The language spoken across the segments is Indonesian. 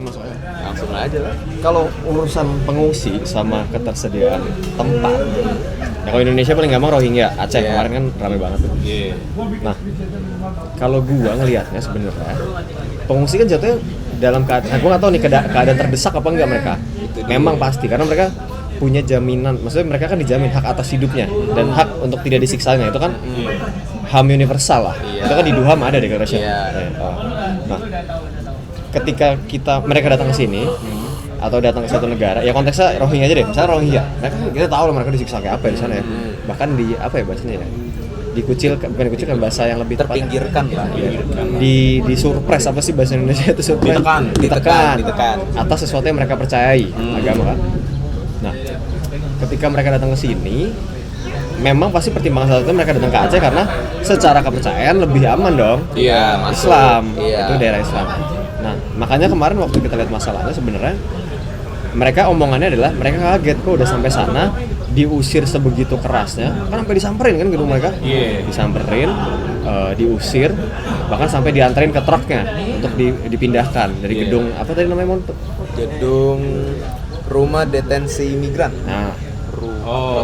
masuk aja. Langsung aja lah. Kalau urusan pengungsi sama ketersediaan tempat, ya kalau Indonesia paling gampang Rohingya, Aceh kemarin kan ramai banget tuh. Nah, kalau gua ngelihatnya sebenarnya pengungsi kan jatuhnya dalam keadaan, gua nggak tahu nih keadaan terdesak apa enggak mereka. Memang pasti karena mereka punya jaminan, maksudnya mereka kan dijamin hak atas hidupnya dan hak untuk tidak disiksanya, itu kan HAM universal lah. Itu kan di DUHAM ada declaration. Nah, ketika mereka datang ke sini atau datang ke suatu negara, ya konteksnya Rohingya aja deh. Misalnya Rohingya, mereka kita tahu lah mereka disiksa kayak apa di sana ya. Bahkan di apa ya bahasanya ya? Bukan dikucilkan, bahasa yang lebih tepat. Terpinggirkan lah. Di surprise, apa sih bahasa Indonesia itu surprise? Ditekan. Atas sesuatu yang mereka percayai, agama kan. Nah, ketika mereka datang ke sini, memang pasti pertimbangan salah satunya mereka datang ke Aceh karena secara kepercayaan lebih aman dong. Iya, Islam. Iya. Itu daerah Islam. Nah, makanya kemarin waktu kita lihat masalahnya sebenarnya mereka omongannya adalah mereka kaget kok udah sampai sana diusir sebegitu kerasnya, kan sampai disamperin kan gedung mereka. Disamperin, diusir, bahkan sampai dianterin ke truknya untuk dipindahkan dari gedung apa tadi namanya Mon? Gedung rumah detensi migran. Nah,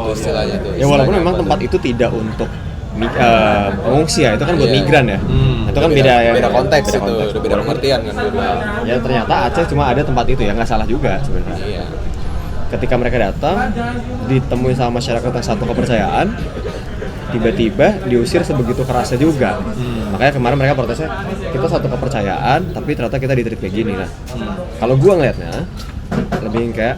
itu istilahnya tuh. ya walaupun memang tempat itu tidak untuk pengungsi ya, itu kan buat migran ya. Itu kan beda konteks, beda itu, udah beda pengertian kan dulu. Ya ternyata Aceh cuma ada tempat itu ya, nggak salah juga sebenarnya. Iya. Ketika mereka datang, ditemui sama masyarakat yang satu kepercayaan, tiba-tiba diusir sebegitu kerasnya juga. Makanya kemarin mereka protesnya, kita satu kepercayaan, tapi ternyata kita ditreat kayak gini. Nah, kalau gua ngelihatnya lebih kayak,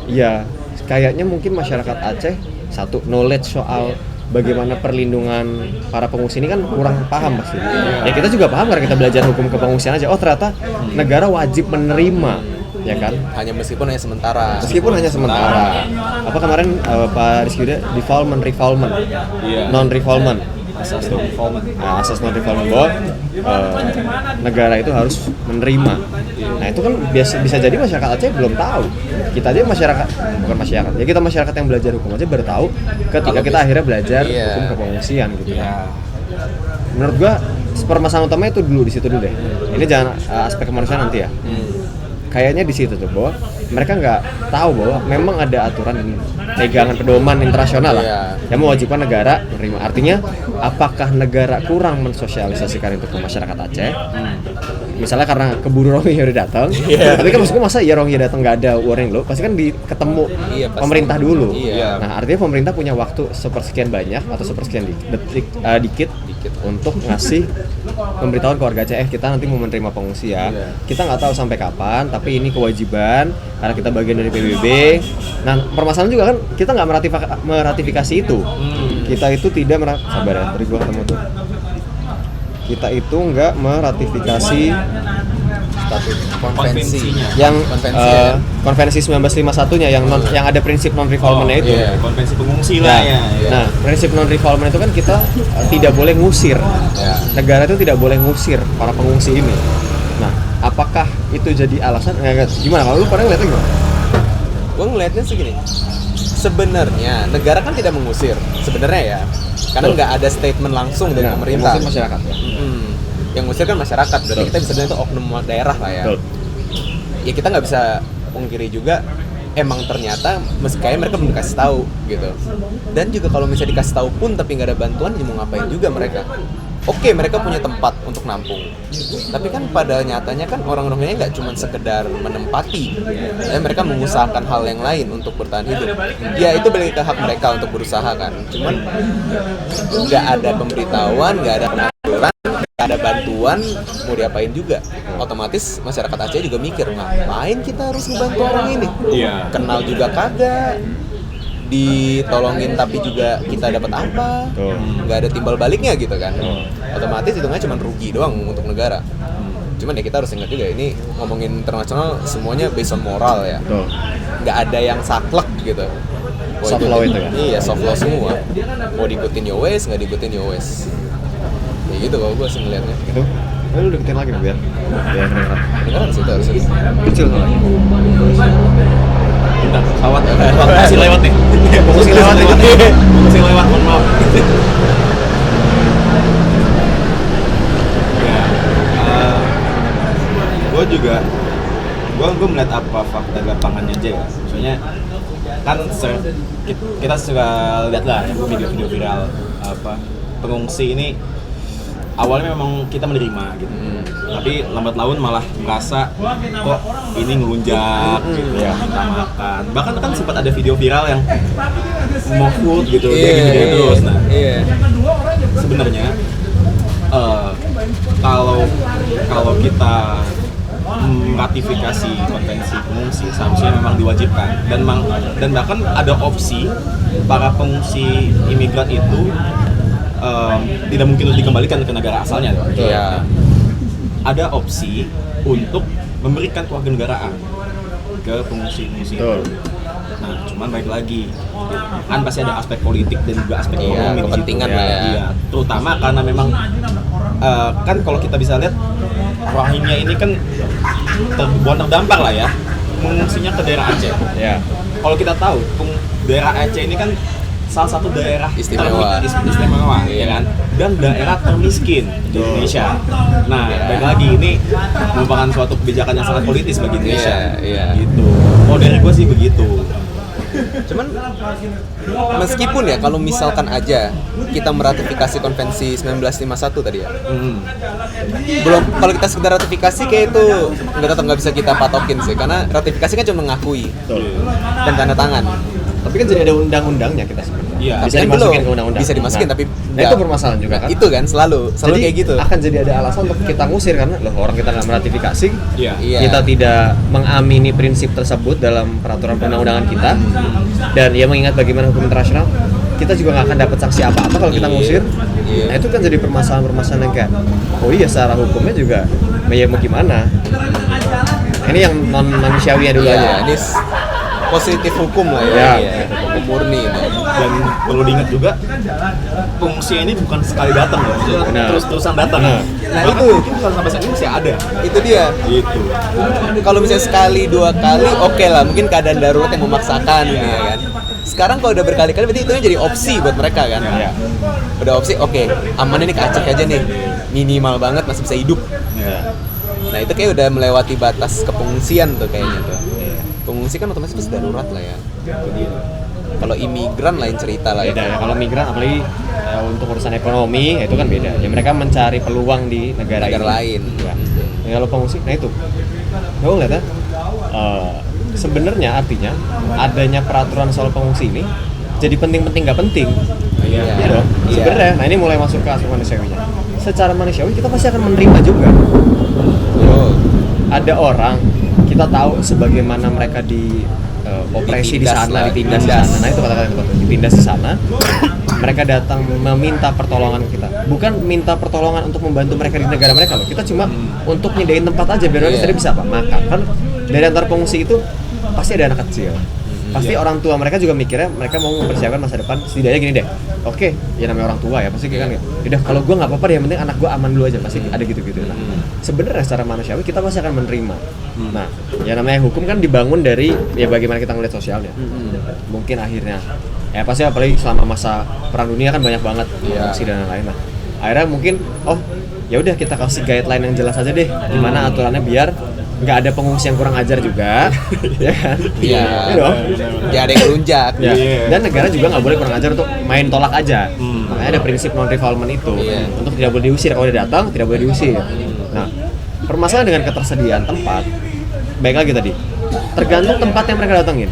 ya kayaknya mungkin masyarakat Aceh satu knowledge soal bagaimana perlindungan para pengungsi ini kan kurang paham pasti. Ya kita juga paham karena kita belajar hukum kepengungsian aja. Oh ternyata negara wajib menerima, ya kan? Hanya meskipun hanya sementara. Apa kemarin Pak Rizky udah refoulement, non-refoulement. Asas non-refoulement bahwa negara itu harus menerima. Nah itu kan bisa jadi masyarakat Aceh belum tahu. Kita aja bukan masyarakat. Ya kita masyarakat yang belajar hukum aja baru tahu ketika kita akhirnya belajar hukum kepengungsian gitu ya. Menurut gua permasalahan utamanya itu di situ dulu deh. Ini jangan aspek kemanusiaan nanti ya. Kayaknya di situ tuh bahwa mereka nggak tahu bahwa memang ada aturan pegangan pedoman internasional lah yang mewajibkan negara menerima. Artinya apakah negara kurang mensosialisasikan itu ke masyarakat Aceh? Misalnya karena keburu Rohingya udah datang, tapi kan maksudnya masa ya Rohingya datang nggak ada warning lo? Pasti kan ketemu pemerintah dulu. Nah artinya pemerintah punya waktu sepersekian banyak atau sepersekian dikit untuk ngasih pemberitahuan ke warga Aceh, kita nanti mau menerima pengungsi ya. Kita nggak tahu sampai kapan, tapi ini kewajiban karena kita bagian dari PBB. Nah permasalahan juga kan kita nggak meratifikasi itu. Kita itu tidak sabar ya, tadi gua ketemu tuh. Kita itu nggak meratifikasi konvensinya. Yang konvensi 1951-nya yang ada prinsip non-refoulement-nya itu. Konvensi pengungsi lah ya. Nah, prinsip non-refoulement itu kan kita tidak boleh ngusir. Negara itu tidak boleh ngusir para pengungsi ini. Nah, apakah itu jadi alasan? Gimana kalau lu pada ngeliatnya gimana? Gue ngeliatnya segini. Sebenarnya negara kan tidak mengusir sebenarnya ya. Karena nggak ada statement langsung dari pemerintah. Yang ngusir masyarakat ya. Yang ngusir kan masyarakat, berarti kita bisa bilang itu oknum daerah lah ya. Ya kita nggak bisa pungkiri juga emang ternyata kayak mereka belum dikasih tahu gitu. Dan juga kalau misalnya dikasih tahu pun tapi nggak ada bantuan, ya mau ngapain juga mereka? Oke, mereka punya tempat untuk nampung, tapi kan pada nyatanya kan orang-orangnya nggak cuma sekedar menempati, dan mereka mengusahakan hal yang lain untuk bertahan hidup. Ya itu balik ke hak mereka untuk berusaha kan. Cuman nggak ada pemberitahuan, nggak ada pengaturan, nggak ada bantuan, mau diapain juga. Otomatis masyarakat Aceh juga mikir, ngapain kita harus ngebantu orang ini? Kenal juga kagak. Ditolongin tapi juga kita dapat apa? Nggak ada timbal baliknya gitu kan. Otomatis hitungnya cuma rugi doang untuk negara. Cuman ya kita harus ingat juga ini ngomongin internasional semuanya based on moral ya. Nggak ada yang saklek gitu. Soft law itu kan? Iya, soft law semua. Mau diikutin ya wes, nggak diikutin ya wes. Ya gitu kalau gue sih ngeliatnya. Itu? Lu deketin lagi nih biar kedengeran sih itu harusnya. Kecil soalnya. Bentar, pesawat masih lewat nih. Masih lewat, mohon maaf. Gue juga gue melihat apa fakta lapangannya aja ya. Maksudnya kan kita suka lihat lah ya, video-video viral apa pengungsi ini awalnya memang kita menerima gitu, tapi lambat laun malah merasa kok ini ngelunjak gitu ya, minta makan. Bahkan kan sempat ada video viral yang mau food gitu, dia gini terus. Nah, sebenarnya kalau kita meratifikasi konvensi pengungsi seharusnya memang diwajibkan dan bahkan ada opsi para pengungsi imigran itu tidak mungkin untuk dikembalikan ke negara asalnya. Iya. Ada opsi untuk memberikan kewarganegaraan ke pengungsi-pengungsi itu. Nah, cuman baik lagi kan pasti ada aspek politik dan juga aspek ekonomi kepentingan lah ya. Iya, terutama karena memang kan kalau kita bisa lihat Rohingya ini kan terdampak lah ya, mengungsinya ke daerah Aceh. Ya. Kalau kita tahu daerah Aceh ini kan salah satu daerah istimewa, ya kan, dan daerah termiskin di Indonesia. Nah, baik lagi ini merupakan suatu kebijakan yang sangat politis bagi Indonesia. Gitu. Oh, dari gue sih begitu. Cuman meskipun ya kalau misalkan aja kita meratifikasi konvensi 1951 tadi ya, belum, kalau kita sekedar ratifikasi kayak itu nggak bisa kita patokin sih, karena ratifikasi kan cuma mengakui dan tanda tangan. Tapi kan jadi ada undang-undangnya kita sebenarnya. Iya. Bisa dimasukin ke undang-undang. Bisa dimasukin, tapi itu permasalahan juga kan. Itu kan selalu jadi, kayak gitu. Akan jadi ada alasan untuk kita ngusir karena loh orang kita nggak meratifikasi, Iya. kita tidak mengamini prinsip tersebut dalam peraturan perundang-undangan kita, dan ya mengingat bagaimana hukum internasional, kita juga nggak akan dapat sanksi apa-apa kalau kita ngusir. Nah itu kan jadi permasalahan-permasalahan yang kayak, oh iya secara hukumnya juga, ya mau gimana? Ini yang non manusiawi dulu aja. Ini positif hukum lah ya. Hukum murni itu. Dan perlu diingat juga pengungsi ini bukan sekali datang loh, terus-terusan datang. Nah itu bukan sampai saat ini masih ada. Itu dia. Gitu. Kalau misalnya sekali dua kali oke lah, mungkin keadaan darurat yang memaksakan ini ya kan. Sekarang kalau udah berkali-kali berarti itu jadi opsi buat mereka kan. Udah opsi, oke, aman ini ke Aceh aja nih, minimal banget masih bisa hidup. Nah itu kayak udah melewati batas kepengungsian tuh kayaknya tuh. Pengungsi kan otomatis pasti darurat lah ya. Kalau imigran lain cerita lah. Beda ya, kalau migran apalagi untuk urusan ekonomi itu kan beda. Ya mereka mencari peluang di negara lain. Ya. Kalau pengungsi, nah itu. Gue ngeliat ya, sebenarnya artinya adanya peraturan soal pengungsi ini jadi penting-penting nggak penting. Iya dong. Sebenarnya, nah ini mulai masuk ke aspek manusiawinya. Secara manusiawi kita pasti akan menerima juga. Ada orang kita tahu sebagaimana mereka operasi di sana, ditindas di sana. Nah itu kata-kata itu, ditindas di sana. Mereka datang meminta pertolongan kita. Bukan minta pertolongan untuk membantu mereka di negara mereka loh. Kita cuma untuk nyediain tempat aja biar mereka bisa apa? Makan. Kan dari antar pengungsi itu pasti ada anak kecil. Pasti orang tua mereka juga mikirnya mereka mau mempersiapkan masa depan. Setidaknya gini deh. Oke, ya namanya orang tua ya pasti kan ya. Udah kalau gue nggak apa-apa deh, yang penting anak gue aman dulu aja. Pasti ada gitu-gitu. Nah, sebenarnya secara manusiawi kita pasti akan menerima. Nah, ya namanya hukum kan dibangun dari ya bagaimana kita ngeliat sosialnya. Mungkin akhirnya ya pasti apalagi selama masa perang dunia kan banyak banget korupsi dan lain-lain. Nah, akhirnya mungkin ya udah kita kasih guideline yang jelas aja deh gimana aturannya biar nggak ada pengungsi yang kurang ajar juga, ya kan? Iya dong. Ya ada yang lunjak. Dan negara juga nggak boleh kurang ajar untuk main tolak aja. Makanya ada prinsip non-refoulement itu untuk tidak boleh diusir. Kalau udah datang tidak boleh diusir. Nah, permasalahan dengan ketersediaan tempat, baik lagi tadi, tergantung tempat yang mereka datangin.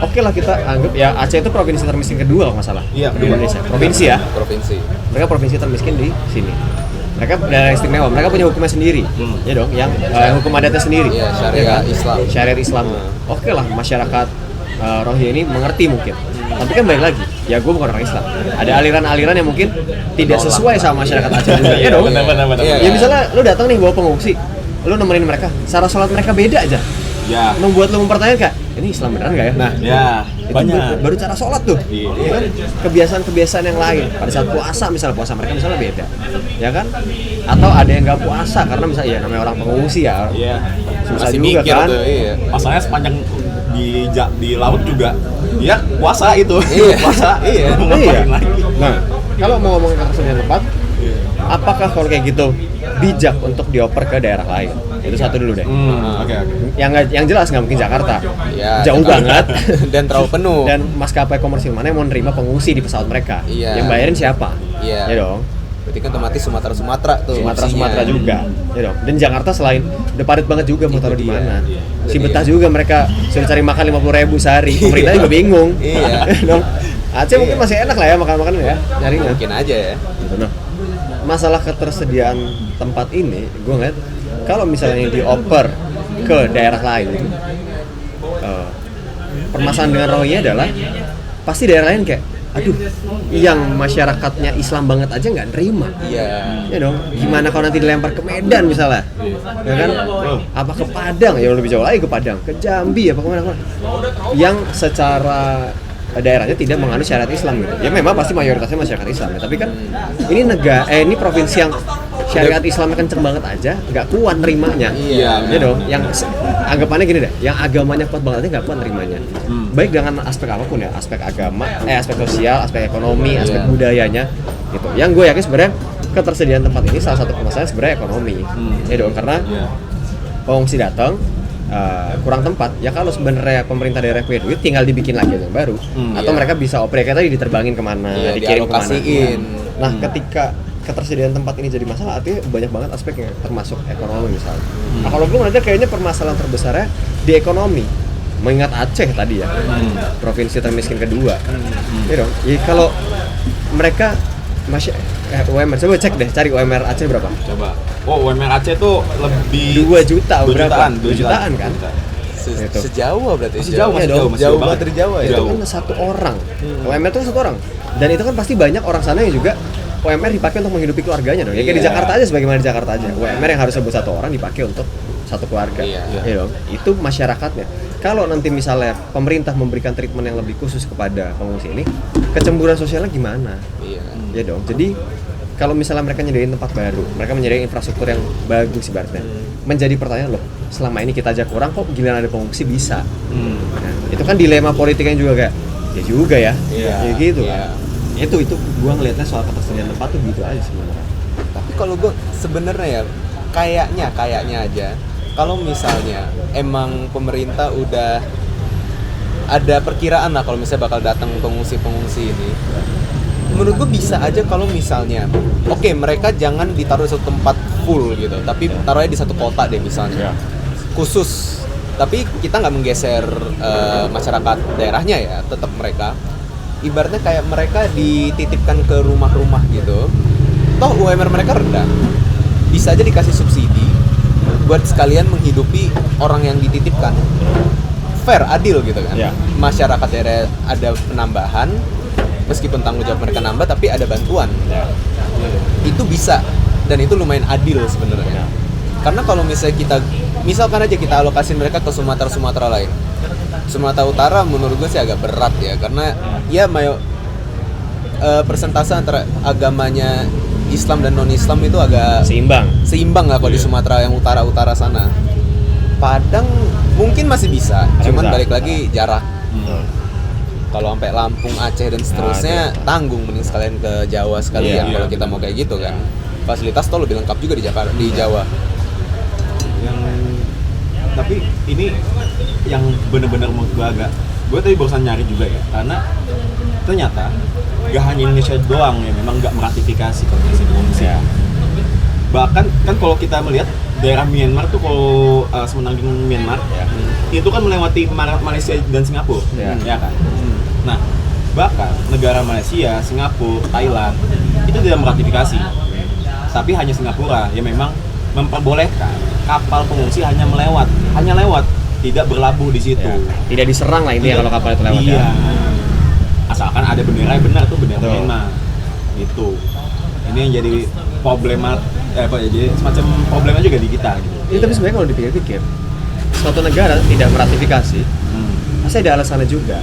Oke lah kita anggap ya Aceh itu provinsi termiskin kedua kalau nggak salah. Di Indonesia. Provinsi ya. Mereka provinsi termiskin di sini. Mereka daerah istimewa, mereka punya hukumnya sendiri, ya dong, yang hukum adatnya sendiri, syariat Islam. Oke lah, masyarakat Rohingya ini mengerti mungkin, tapi kan balik lagi, ya gue bukan orang Islam, ada aliran-aliran yang mungkin tidak sesuai sama masyarakat Aceh juga, ya dong. Ya misalnya lu datang nih bawa pengungsi, lu nemenin mereka, cara sholat mereka beda aja, membuat lu mempertanyakan, ini Islam beneran nggak ya? Nah, itu banyak. Baru cara sholat tuh, ya kan? Kebiasaan-kebiasaan yang lain. Pada saat puasa, misalnya puasa mereka misalnya beda, ya kan? Atau ada yang nggak puasa karena misalnya ya namanya orang pengungsi ya, susah masih juga kan? Masalahnya sepanjang di laut juga, ya puasa itu, puasa, Nah, kalau mau ngomongin ketersediaan tempat, apakah kalau kayak gitu bijak untuk dioper ke daerah lain? Itu satu dulu deh. Oke. Yang jelas nggak mungkin Jakarta. Iya, Jauh banget. dan terlalu penuh. Dan maskapai komersil mana yang mau nerima pengungsi di pesawat mereka? Iya. Yang bayarin siapa? Iya. Ya dong. Berarti kan otomatis Sumatera tuh. Sumatera juga. Ya dong. Dan Jakarta selain udah padat banget juga mau taruh di mana. Iya. Si betah juga mereka sudah cari makan 50.000 sehari. Pemerintah juga bingung. Iya. dong. Aceh mungkin masih enak lah ya makan-makan ya nyarinya. Mungkin aja ya. Gitu, nah. Masalah ketersediaan tempat ini, gue ngeliat kalau misalnya dioper ke daerah lain, permasalahan dengan Rohingya adalah pasti daerah lain kayak, aduh, yang masyarakatnya Islam banget aja nggak nerima. Iya. Ya dong. Gimana kalau nanti dilempar ke Medan misalnya, ya kan? Apa ke Padang? Ya lebih jauh lagi ke Padang, ke Jambi, apa kemana? Yang secara daerahnya tidak menganut syariat Islam gitu. Ya memang pasti mayoritasnya masyarakat Islam ya, tapi kan ini provinsi yang syariat Islamnya kenceng banget aja, nggak kuat nerimanya. Iya. Ya dong. Yang anggapannya gini deh, yang agamanya kuat banget aja nggak kuat nerimanya. Baik dengan aspek apapun ya, aspek agama, aspek sosial, aspek ekonomi, aspek budayanya gitu. Yang gue yakin sebenarnya ketersediaan tempat ini salah satu permasalahan sebenarnya ekonomi. Ya dong, karena pengungsi datang kurang tempat ya, kalau sebenarnya pemerintah daerah punya duit tinggal dibikin lagi yang baru atau mereka bisa operasi tadi diterbangin kemana, dikirim kemana. Nah, ketika ketersediaan tempat ini jadi masalah, artinya banyak banget aspeknya termasuk ekonomi misalnya. Nah, kalau gue ngeliatnya kayaknya permasalahan terbesarnya di ekonomi, mengingat Aceh tadi ya, provinsi termiskin kedua. Ya dong. Ya kalau mereka UMR, coba cek deh, cari UMR Aceh berapa? Coba. Oh, UMR Aceh tuh lebih 2 juta berapa? 2 jutaan kan? Gitu. Sejauh berarti. Masih jauh banget dari Jawa ya. Itu kan satu orang. UMR itu satu orang. Dan itu kan pasti banyak orang sana yang juga UMR dipakai untuk menghidupi keluarganya dong. Ya kayak di Jakarta aja, sebagaimana di Jakarta aja. UMR yang harusnya buat satu orang dipakai untuk satu keluarga. Ya dong. Itu masyarakatnya. Kalau nanti misalnya pemerintah memberikan treatment yang lebih khusus kepada pengungsi ini, kecemburuan sosialnya gimana? Iya. Ya dong. Jadi kalau misalnya mereka nyediain tempat baru, mereka menyediain infrastruktur yang bagus ibaratnya, menjadi pertanyaan loh, selama ini kita aja kurang kok giliran ada pengungsi bisa. Nah, itu kan dilema politiknya juga kayak, ya juga ya, ya gitu kan. Itu gua ngelihatnya soal ketersediaan tempat tuh gitu aja sebenarnya. Tapi kalau gua sebenarnya ya kayaknya aja, kalau misalnya emang pemerintah udah ada perkiraan lah kalau misalnya bakal datang pengungsi ini, menurut gue bisa aja kalau misalnya mereka jangan ditaruh di satu tempat full gitu, tapi taruhnya di satu kota deh misalnya khusus, tapi kita nggak menggeser masyarakat daerahnya ya, tetap mereka ibaratnya kayak mereka dititipkan ke rumah-rumah gitu, toh UMR mereka rendah, bisa aja dikasih subsidi buat sekalian menghidupi orang yang dititipkan, fair, adil gitu kan. Masyarakat daerah ada penambahan, meskipun tanggung jawab mereka nambah tapi ada bantuan. Itu bisa, dan itu lumayan adil sebenarnya. Karena kalau misalkan aja kita alokasi mereka ke Sumatera lain, Sumatera Utara menurut gue sih agak berat ya, karena ya persentase antara agamanya Islam dan non-Islam itu agak seimbang lah kalau di Sumatera yang utara sana. Padang mungkin masih bisa, cuman balik lagi jarak. Kalau sampai Lampung, Aceh dan seterusnya tanggung, mending sekalian ke Jawa sekalian kalau kita mau kayak gitu kan. Fasilitas tol lebih lengkap juga di Jawa. Tapi ini yang benar-benar menurut gue tadi barusan nyari juga ya, karena ternyata gak hanya Indonesia doang yang memang gak meratifikasi konvensi pengungsi. Bahkan kan kalau kita melihat daerah Myanmar tuh, kalau semenanjung Myanmar itu kan melewati Malaysia dan Singapura, ya kan. Nah, bahkan negara Malaysia, Singapura, Thailand itu tidak meratifikasi, tapi hanya Singapura yang memang memperbolehkan kapal pengungsi hanya lewat, tidak berlabuh di situ. Tidak diserang lah ini kalau kapal itu lewat. Asalkan ada bendera yang benar tuh, bendera Myanmar. Gitu. Ini yang jadi jadi semacam problemnya juga di kita gitu. Ini tapi sebenarnya kalau dipikir-pikir, suatu negara tidak meratifikasi, pasti ada alasannya juga.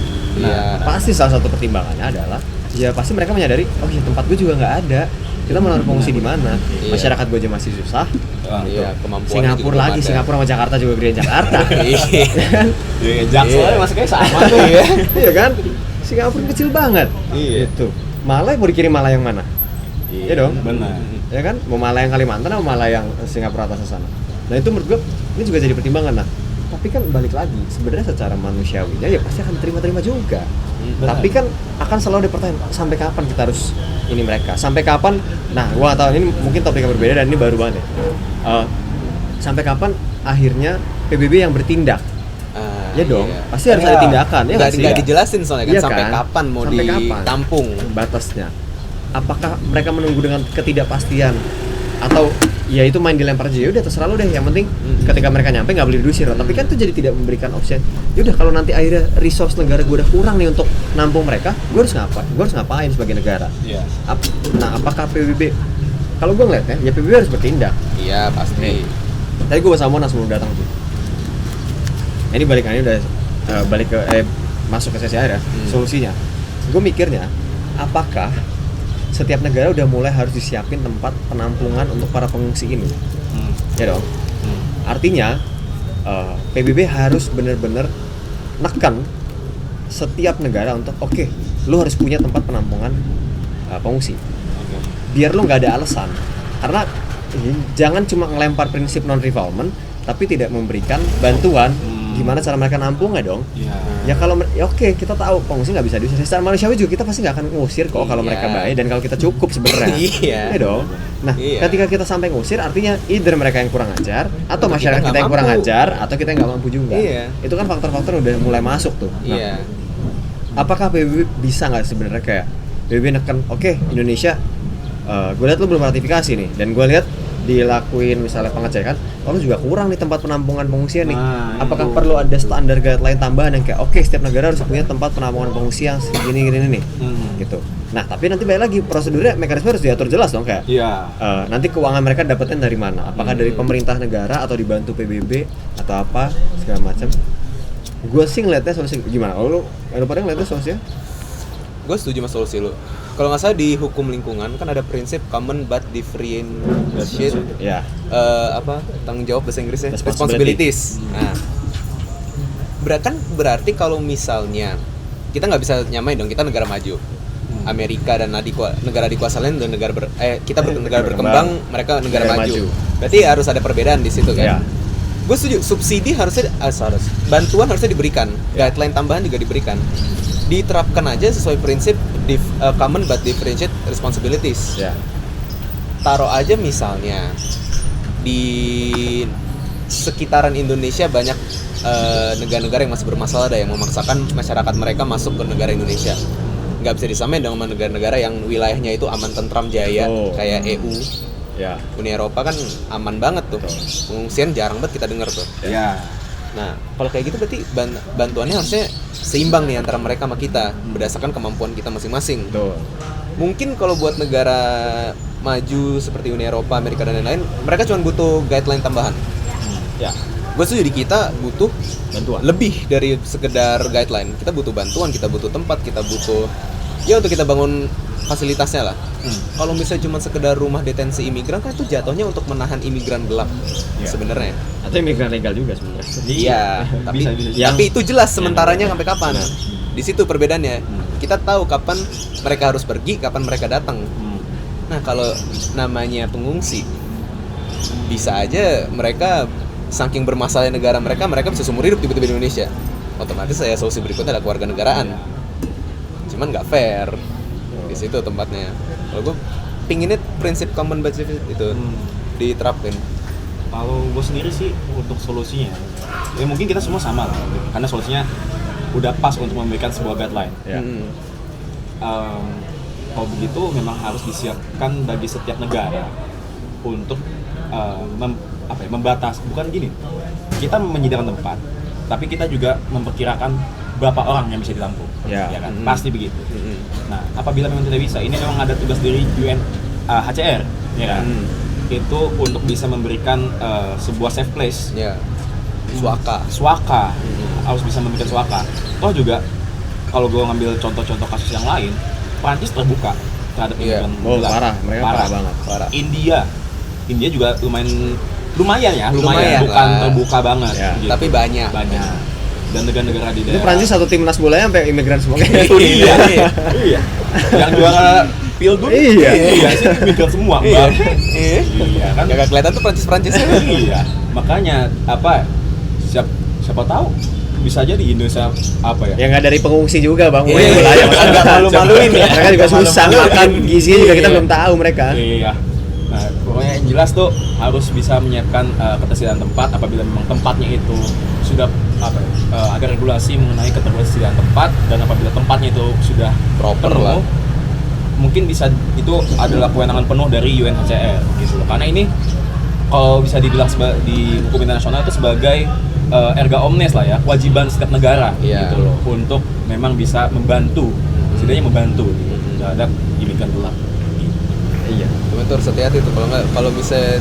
Pasti salah satu pertimbangannya adalah ya pasti mereka menyadari, oh ya tempat gue juga nggak ada, kita menaruh pengungsi di mana? Masyarakat gue aja masih susah. Singapura lagi, Singapura sama Jakarta juga gedean Jakarta. Jaksel masih kayak sama tuh. Iya kan? Singapura kecil banget. Itu. Malah mau dikirim Malah yang mana? Iya dong. Benar. Ya kan? Mau Malah yang Kalimantan atau Malah yang Singapura atas sana? Nah itu menurut gue ini juga jadi pertimbangan. Nah tapi kan balik lagi sebenarnya secara manusiawinya ya pasti akan terima juga. Tapi kan akan selalu ada pertanyaan, sampai kapan kita harus ini mereka? Sampai kapan? Nah, gua nggak tahu, ini mungkin topik yang berbeda dan ini baru banget ya. Sampai kapan akhirnya PBB yang bertindak? Ya dong, pasti harus ada tindakan. Ya nggak dijelasin soalnya kan, iya sampai kan? Kapan mau Sampai ditampung batasnya. Apakah mereka menunggu dengan ketidakpastian atau ya itu main dilempar aja, ya udah terserah lu deh, yang penting ketika mereka nyampe nggak boleh diusir. Tapi kan itu jadi tidak memberikan opsi. Ya udah kalau nanti akhirnya resource negara gue udah kurang nih untuk nampung mereka, gue harus ngapain sebagai negara? Nah apakah PBB, kalau gue ngeliatnya ya PBB harus bertindak. Iya pasti. Tadi gue sama Monas sebelum datang tuh, ini balikannya udah balik ke masuk ke sesi akhir ya. Solusinya gue mikirnya, apakah setiap negara udah mulai harus disiapin tempat penampungan untuk para pengungsi ini? Ya dong. Artinya PBB harus benar-benar neken setiap negara untuk oke, lu harus punya tempat penampungan pengungsi. Biar lu nggak ada alasan. Karena jangan cuma ngelempar prinsip non-refoulement tapi tidak memberikan bantuan. Gimana cara mereka nampung ya dong? Ya kalau oke, kita tahu pengungsi nggak bisa diusir. Secara manusiawi juga kita pasti nggak akan ngusir kok kalau mereka baik dan kalau kita cukup sebenarnya. Ya dong. Nah, ketika kita sampai ngusir, artinya either mereka yang kurang ajar atau masyarakat kita yang kurang ajar atau kita yang nggak mampu juga. Itu kan faktor-faktor udah mulai masuk tuh. Nah, apakah PBB bisa nggak sebenarnya kayak PBB neken? Oke, Indonesia, gue lihat lu belum ratifikasi nih, dan gue lihat dilakuin misalnya pengecekan, lu juga kurang nih tempat penampungan pengungsian nih. Apakah perlu ada standar guideline tambahan yang kayak oke, setiap negara harus punya tempat penampungan pengungsi yang segini nih gitu. Nah tapi nanti balik lagi prosedurnya, mekanisme harus diatur jelas dong kayak nanti keuangan mereka dapetnya dari mana, apakah dari pemerintah negara atau dibantu PBB atau apa segala macam. Gue sih ngeliatnya solusi gimana? Lu pada ngeliatnya solusinya? Gue setuju sama solusi lu. Kalau nggak salah di hukum lingkungan kan ada prinsip common but differentiate tanggung jawab bahasa Inggrisnya responsibilities. Nah, berarti kalau misalnya kita nggak bisa nyamain dong, kita negara maju, Amerika dan negara dikuasai lain dan negara negara berkembang, mereka negara maju. Berarti harus ada perbedaan di situ kan. Gue setuju, subsidi bantuan harusnya diberikan, guideline tambahan juga diberikan. Diterapkan aja sesuai prinsip common but differentiate responsibilities. Taruh aja misalnya di sekitaran Indonesia banyak negara-negara yang masih bermasalah, ada yang memaksakan masyarakat mereka masuk ke negara Indonesia. Nggak bisa disamain dengan negara-negara yang wilayahnya itu aman, tentram, jaya, kayak EU. Uni Eropa kan aman banget tuh. Pengungsian jarang banget kita dengar tuh. Nah, kalau kayak gitu berarti bantuannya harusnya seimbang nih antara mereka sama kita berdasarkan kemampuan kita masing-masing. Mungkin kalau buat negara maju seperti Uni Eropa, Amerika dan lain-lain, mereka cuma butuh guideline tambahan. Gue setuju di kita butuh bantuan lebih dari sekedar guideline. Kita butuh bantuan, kita butuh tempat, kita butuh untuk kita bangun fasilitasnya lah. Kalau misalnya cuma sekedar rumah detensi imigran kan itu jatuhnya untuk menahan imigran gelap sebenarnya. Atau imigran legal juga sebenarnya. Tapi itu jelas sementaranya sampai kapan. Di situ perbedaannya. Kita tahu kapan mereka harus pergi, kapan mereka datang. Nah, kalau namanya pengungsi, bisa aja mereka saking bermasalahnya negara mereka bisa seumur hidup tiba-tiba di Indonesia. Otomatis solusi berikutnya adalah kewarganegaraan. Cuman nggak fair. Di situ tempatnya. Kalau gue pinginnya prinsip common budget itu diterapin. Kalau gue sendiri sih untuk solusinya, ya mungkin kita semua sama lah, karena solusinya udah pas untuk memberikan sebuah guideline. Kalau begitu memang harus disiapkan bagi setiap negara untuk membatas, bukan gini. Kita menyediakan tempat, tapi kita juga memperkirakan berapa orang yang bisa ditampung, kan? Pasti begitu. Nah, apabila memang tidak bisa, ini memang ada tugas dari UNHCR, ya kan? Itu untuk bisa memberikan sebuah safe place. Suaka. Harus bisa memberikan suaka. Toh juga, kalau gue ngambil contoh-contoh kasus yang lain, Prancis terbuka terhadap imigran gelap. Mereka parah banget. India juga lumayan, bukan terbuka banget. Gitu. Tapi banyak. Dan negara-negara di daerah. Itu Prancis satu timnas bolanya sampai imigran semua. Iya. Yang juara Pildun. Iya. Sini migran semua. Iya. Mbak. Iya kan. Gak kelihatan tuh Prancis-Prancisnya. Iya. Makanya apa? Siapa tahu bisa jadi Indonesia apa ya? Ya nggak dari pengungsi juga bang, Iya. wilayah Agak malu-maluin ya. mereka juga susah makan, gizinya juga kita Iya. belum tahu mereka. Iya. Nah, pokoknya yang jelas tuh harus bisa menyiapkan ketersediaan tempat apabila memang tempatnya itu sudah ada regulasi mengenai ketersediaan tempat, dan apabila tempatnya itu sudah Proper penuh, lah. mungkin bisa itu adalah kewenangan penuh dari UNHCR gitu loh. Karena ini kalau bisa dibilang di hukum internasional itu sebagai erga omnes lah ya, kewajiban setiap negara Iya. gitu loh, untuk memang bisa membantu, setidaknya membantu terhadap imigran gelap. Iya. Cuman tuh harus hati-hati tuh kalau misalnya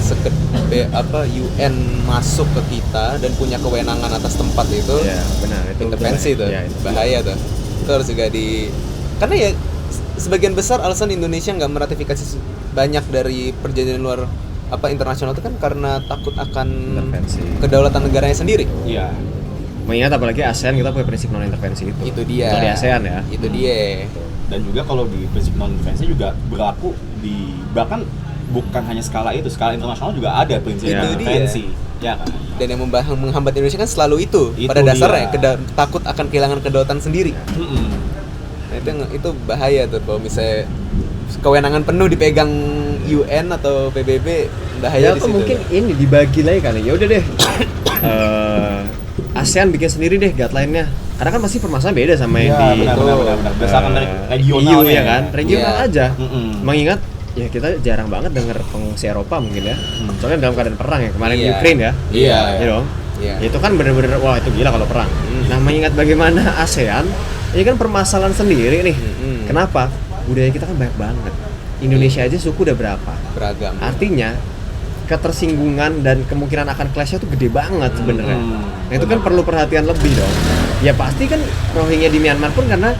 UN masuk ke kita dan punya kewenangan atas tempat itu, Iya benar itu. intervensi tuh, Iya, itu. bahaya tuh. Itu harus juga karena ya sebagian besar alasan Indonesia nggak meratifikasi banyak dari perjanjian luar internasional itu kan karena takut akan Intervensi. kedaulatan negaranya sendiri. Iya. Mengingat apalagi ASEAN kita punya prinsip non intervensi itu. Itu dia. Kalau di ASEAN ya. Itu dia. Dan juga kalau di prinsip non intervensi juga berlaku bahkan bukan hanya skala skala internasional juga ada prinsip Itu non intervensi. Ya kan. Dan yang menghambat Indonesia kan selalu itu Itu pada dasarnya dia. takut akan kehilangan kedaulatan sendiri. Nah, itu bahaya tuh kalau misalnya kewenangan penuh dipegang UN atau PBB, bahaya Ya di atau situ. mungkin ini dibagi lagi kali. Ya udah deh. ASEAN bikin sendiri deh guideline-nya. Karena kan pasti permasalahan beda sama yang Iya, di benar. Berdasarkan dari regionalnya EU ya kan, regional Iya. aja. Mm-mm. Mengingat ya kita jarang banget denger pengungsi Eropa mungkin ya. Soalnya dalam keadaan perang ya kemarin di Iya. Ukraine ya. Iya. Ya dong. Iya. Itu kan bener-bener wah itu gila kalau perang. Nah mengingat bagaimana ASEAN ini kan permasalahan sendiri nih. Kenapa? Budaya kita kan banyak banget. Indonesia aja suku udah berapa? Beragam. Artinya ketersinggungan dan kemungkinan akan clash-nya tuh gede banget sebenarnya. Nah itu kan perlu perhatian lebih dong. Ya pasti kan Rohingya di Myanmar pun karena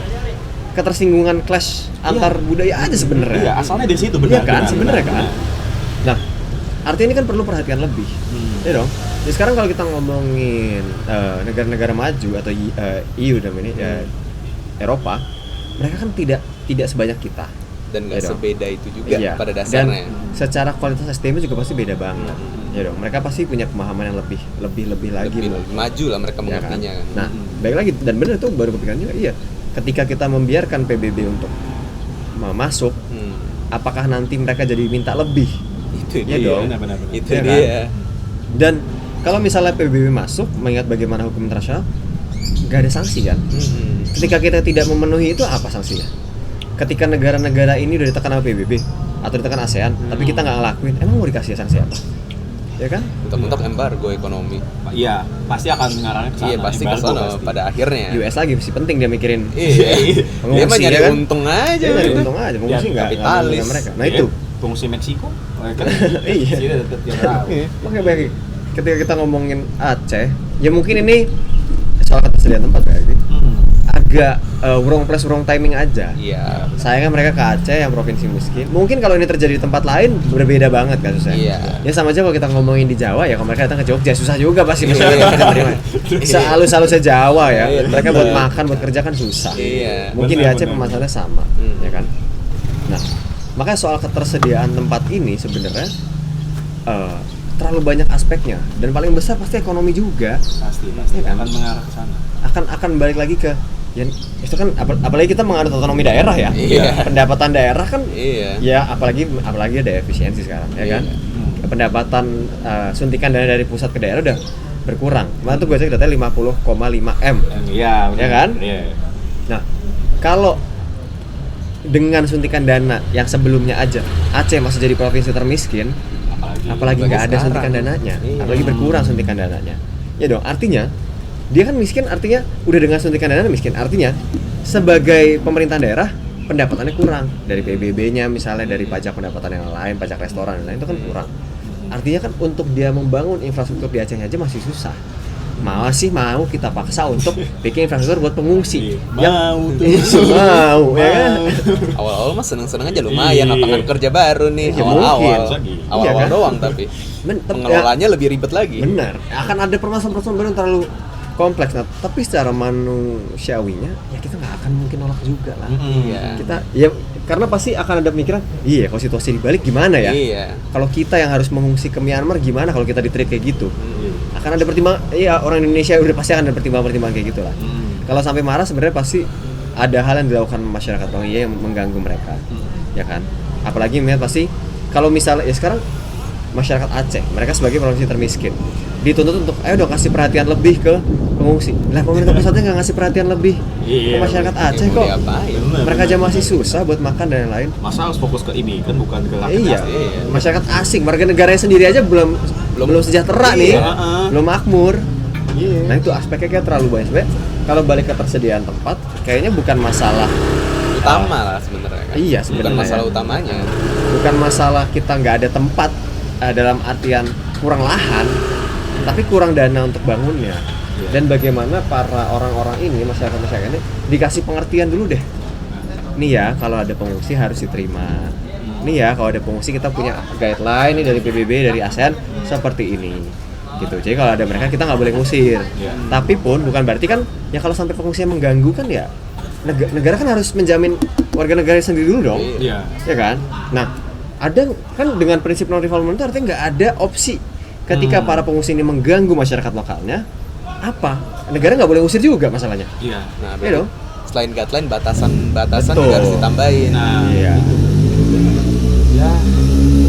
ketersinggungan clash antar budaya aja sebenarnya. Iya, asalnya dari situ Iya benar. kan, benar, sebenarnya benar. kan. Nah, artinya ini kan perlu perhatian lebih. Ya dong. Jadi sekarang kalau kita ngomongin negara-negara maju atau EU namanya Eropa, mereka kan tidak sebanyak kita. Dan nggak Iya dong. sebeda itu juga Iya. pada dasarnya. Dan secara kualitas SDM juga pasti beda banget. Ya dong, mereka pasti punya pemahaman yang lebih lagi. lebih maju lah mereka Ya kan? mengertinya kan. Nah, baik lagi dan benar tuh baru kepikiran juga. Iya, ketika kita membiarkan PBB untuk masuk, apakah nanti mereka jadi minta lebih? Itu Iya dia. dong. Benar. Itu Iya dia. kan? Dan kalau misalnya PBB masuk, mengingat bagaimana hukum internasional, nggak ada sanksi kan? Ketika kita tidak memenuhi itu apa sanksinya? Ketika negara-negara ini udah ditekan sama PBB atau ditekan ASEAN, tapi kita nggak ngelakuin, emang mau dikasih sanksi apa? Ya kan? Untuk embargo ekonomi. Iya, pasti akan mengarahnya ke sana. Iya pasti ke embargo sana pasti. pada akhirnya. US lagi masih penting dia mikirin. Iya. Dia Pengungsi, mah nyari ya kan? untung aja. Dia nyari gitu. untung aja, pengungsi nggak kapitalis. menguntungkan mereka. Nah Iya, itu. fungsi Meksiko. Iya. Sini tetap dia tahu. Makanya baik, ketika kita ngomongin Aceh, ya mungkin ini soal ketersediaan tempat kayak agak wrong place wrong timing aja. Iya. Sayangnya mereka ke Aceh yang provinsi miskin. Mungkin kalau ini terjadi di tempat lain berbeda banget kasusnya. Iya. Ya sama aja kalau kita ngomongin di Jawa ya kalau mereka datang ke Jogja susah juga pasti Iya. menerima. Sehalus-halusnya Jawa ya. Iya, Mereka buat bener. makan, buat kerja kan susah. Iya. Mungkin di Bener, Aceh bener. permasalahannya sama, ya kan? Nah, makanya soal ketersediaan tempat ini sebenarnya terlalu banyak aspeknya dan paling besar pasti ekonomi juga. Pasti Iya kan? akan mengarah ke sana. Akan balik lagi ke ya itu kan apalagi kita menganut otonomi daerah ya. Iya. Pendapatan daerah kan Iya. ya apalagi ada efisiensi sekarang ya Iya. kan. Pendapatan suntikan dana dari pusat ke daerah udah berkurang. Kemarin tuh gue cek datanya 50,5 M. Iya, Ya kan? Iya. Nah, kalau dengan suntikan dana yang sebelumnya aja Aceh masih jadi provinsi termiskin, apalagi nggak ada sekarang. suntikan dananya, Iya. apalagi berkurang suntikan dananya. Ya dong, artinya dia kan miskin, artinya udah dengan suntikan dana miskin, artinya sebagai pemerintahan daerah pendapatannya kurang dari PBB-nya misalnya, dari pajak pendapatan yang lain, pajak restoran dan lain itu kan kurang. Artinya kan untuk dia membangun infrastruktur di Aceh aja masih susah. Mau kita paksa untuk bikin infrastruktur buat pengungsi. Mau tuh. Mau, ya kan? Awal-awal mah seneng-seneng aja lumayan Iya. lapangan kerja baru nih. Iya, Awal-awal. mungkin. Awal-awal Iya kan? doang tapi pengelolanya lebih ribet lagi. Benar. Akan ada permasalahan baru yang terlalu kompleks. Nah, tapi secara manusiawinya ya kita nggak akan mungkin nolak juga lah. Iya. Kita ya karena pasti akan ada pemikiran, iya kalau situasi dibalik gimana ya? Iya. Kalau kita yang harus mengungsi ke Myanmar gimana kalau kita di-treat kayak gitu? Akan ada pertimbangan, iya orang Indonesia udah pasti akan ada pertimbangan kayak gitulah. Kalau sampai marah sebenarnya pasti ada hal yang dilakukan masyarakat Rohingya yang mengganggu mereka, ya kan? Apalagi melihat pasti kalau misalnya ya sekarang masyarakat Aceh, mereka sebagai provinsi termiskin, dituntut untuk ayo dong kasih perhatian lebih ke pengungsi. Lah pemerintah pusatnya nggak ngasih perhatian lebih ke masyarakat Aceh kok. Mereka aja masih susah buat makan dan lain-lain. Masa harus fokus ke ini kan bukan ke rakyat. Iya, masyarakat asing, warga negaranya sendiri aja belum sejahtera nih, belum makmur. Nah itu aspeknya kayak terlalu banyak. Sebenarnya kalau balik ke tersediaan tempat, kayaknya bukan masalah Utama lah sebenarnya kan. Iya, Bukan sebenarnya. masalah utamanya. Bukan masalah kita nggak ada tempat dalam artian kurang lahan, tapi kurang dana untuk bangunnya. Dan bagaimana para orang-orang ini, masyarakat ini dikasih pengertian dulu deh. Nih ya, kalau ada pengungsi harus diterima. Nih ya, kalau ada pengungsi kita punya guideline nih dari PBB, dari ASEAN seperti ini. Gitu. Jadi kalau ada mereka kita nggak boleh ngusir. Tapi pun bukan berarti kan ya kalau sampai pengungsi yang mengganggu kan ya negara kan harus menjamin warga negara sendiri dulu dong. Iya. Ya kan? Nah, ada kan dengan prinsip non refoulement itu artinya nggak ada opsi ketika para pengungsi ini mengganggu masyarakat lokalnya, apa? Negara nggak boleh usir juga masalahnya. Iya. Nah, Iya dong. selain guideline batasan Betul. juga harus ditambahin. Nah, Iya. Ya.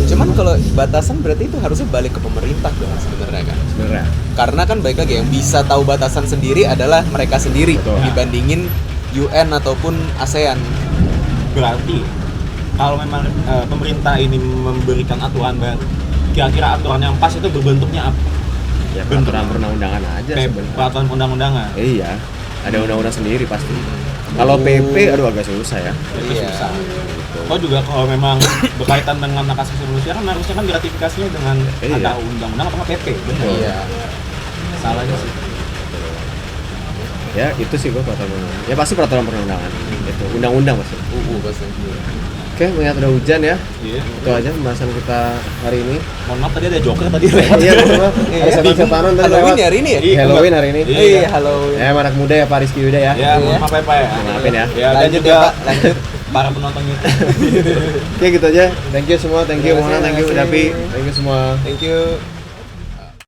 Cuman kalau batasan berarti itu harusnya balik ke pemerintah dong sebenarnya kan. Sebenarnya. Karena kan baik lagi yang bisa tahu batasan sendiri adalah mereka sendiri. Betul. Dibandingin UN ataupun ASEAN. berarti kalau memang pemerintah ini memberikan aturan baru, kira-kira aturan yang pas itu berbentuknya apa? Ya peraturan perundang-undangan aja sebenarnya. Peraturan undang-undangan. Iya. Ada undang-undang sendiri pasti. Kalau PP aduh agak susah ya. Itu Iya. susah. Oh juga kalau memang berkaitan dengan hak asasi manusia kan harusnya kan gratifikasinya dengan Iya. ada undang-undang atau PP, benar? Iya. Salahnya sih. Ya itu sih gua peraturan perundang-undangan. Ya pasti peraturan perundang-undangan. Itu undang-undang pasti. Pasti. Oke, mengingat udah hujan ya. Iya. Itu aja pembahasan kita hari ini. Mohon maaf tadi ada joker tadi lewat. Iya, maaf. Ada setan-setanan tadi Halloween lewat. ya hari ini ya? Iya. Halloween hari ini. Iya, Halloween. Ya, anak muda ya Pak Rizky Yuda ya. Ya, mohon maaf ya Pak ya. Maafin ya. Ya, dan Lanjut juga ya, Pak, lanjut. para penonton kita. Oke, gitu aja. Thank you semua. Thank you Terima Mona, kasih, thank you terima kasih. Dapi. Thank you semua. Thank you.